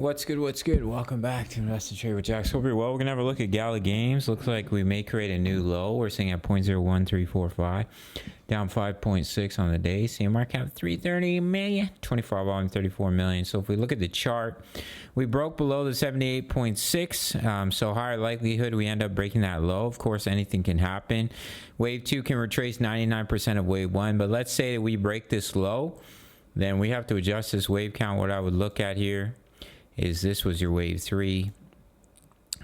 What's good? What's good? Welcome back to Invest and Trade with Jaxx. Hope you're well. We're gonna have a look at Gala games. Looks like we may create a new low. We're sitting at 0.01345, down 5.6 on the day. Seeing market cap 330 million, 24 volume 34 million. So if we look at the chart, we broke below the 78.6. So higher likelihood we end up breaking that low. Of course, anything can happen. Wave 2 can retrace 99% of wave 1, but let's say that we break this low, then we have to adjust this wave count. What I would look at here is this was your wave 3.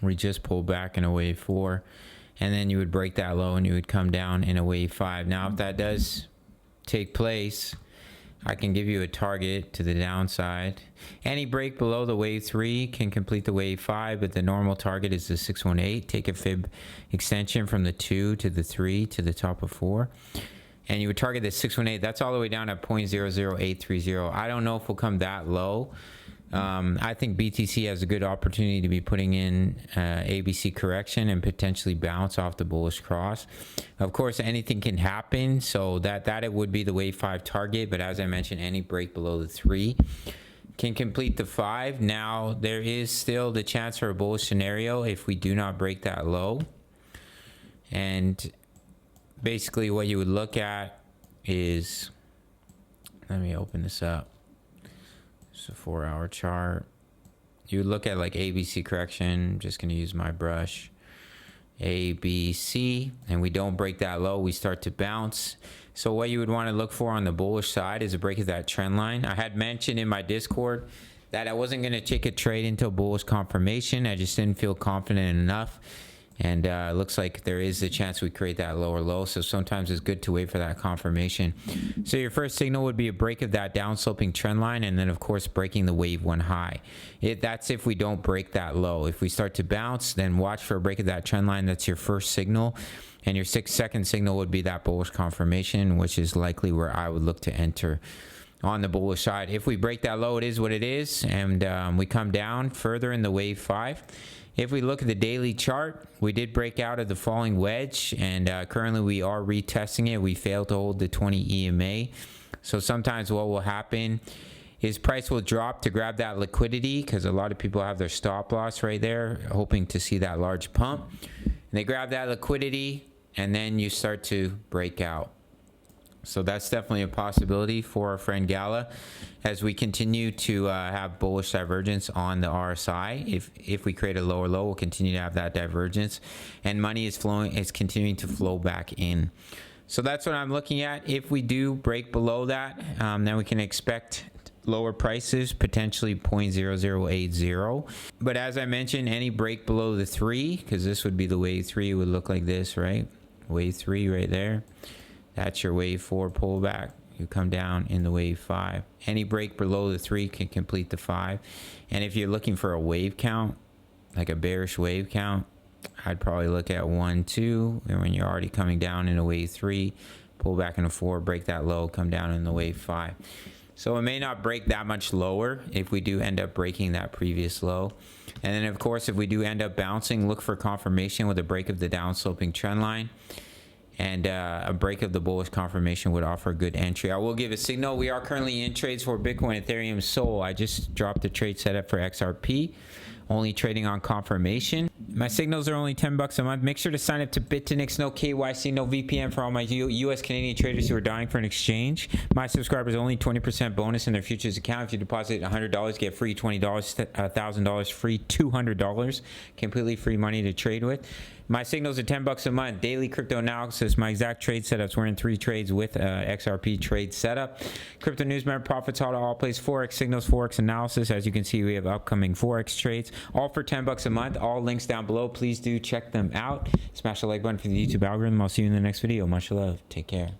We just pulled back in a wave 4, and then you would break that low and you would come down in a wave 5. Now if that does take place, I can give you a target to the downside. Any break below the wave 3 can complete the wave 5, but the normal target is the 618. Take a fib extension from the 2 to the 3 to the top of 4, and you would target the 618. That's all the way down at 0.00830. I don't know if we'll come that low. I think BTC has a good opportunity to be putting in ABC correction and potentially bounce off the bullish cross. Of course, anything can happen, so that it would be the wave 5 target, but as I mentioned, any break below the 3 can complete the 5. Now there is still the chance for a bullish scenario if we do not break that low, and basically what you would look at is, let me open this up. It's a 4-hour chart. You would look at like ABC correction. I'm just going to use my brush. ABC, and we don't break that low, we start to bounce. So what you would want to look for on the bullish side is a break of that trend line. I had mentioned in my Discord that I wasn't going to take a trade until bullish confirmation. I just didn't feel confident enough, and it looks like there is a chance we create that lower low. So sometimes it's good to wait for that confirmation. So your first signal would be a break of that downsloping trend line, and then of course breaking the wave 1 high. That's if we don't break that low. If we start to bounce, then watch for a break of that trend line. That's your first signal, and your second signal would be that bullish confirmation, which is likely where I would look to enter on the bullish side. If we break that low, it is what it is, and we come down further in the wave 5. If we look at the daily chart, we did break out of the falling wedge, and currently we are retesting it. We failed to hold the 20 EMA. So sometimes what will happen is price will drop to grab that liquidity, because a lot of people have their stop loss right there, hoping to see that large pump. And they grab that liquidity, and then you start to break out. So that's definitely a possibility for our friend Gala as we continue to have bullish divergence on the RSI. If we create a lower low, we'll continue to have that divergence, and money is continuing to flow back in. So that's what I'm looking at. If we do break below that, then we can expect lower prices, potentially 0.0080. But as I mentioned, any break below the 3, because this would be the wave 3, would look like this, right? Wave 3 right there. That's your wave 4 pullback. You come down in the wave 5. Any break below the 3 can complete the 5. And if you're looking for a wave count, like a bearish wave count, I'd probably look at 1, 2. And when you're already coming down in a wave 3, pull back in a 4, break that low, come down in the wave 5. So it may not break that much lower if we do end up breaking that previous low. And then of course, if we do end up bouncing, look for confirmation with a break of the downsloping trend line. And a break of the bullish confirmation would offer a good entry. I will give a signal. We are currently in trades for Bitcoin, Ethereum, Sol. I just dropped a trade setup for XRP, only trading on confirmation. My signals are only $10 a month. Make sure to sign up to Bitnix, no KYC, no VPN for all my US Canadian traders who are dying for an exchange. My subscribers only 20% bonus in their futures account. If you deposit $100, get free $20, $1,000 free $200, completely free money to trade with. My signals are $10 a month. Daily crypto analysis, my exact trade setups. We're in 3 trades with XRP trade setup. Crypto news, member profits, all place, Forex signals, Forex analysis. As you can see, we have upcoming Forex trades, all for $10 a month. All links down below. Please do check them out. Smash the like button for the YouTube algorithm. I'll see you in the next video. Much love. Take care.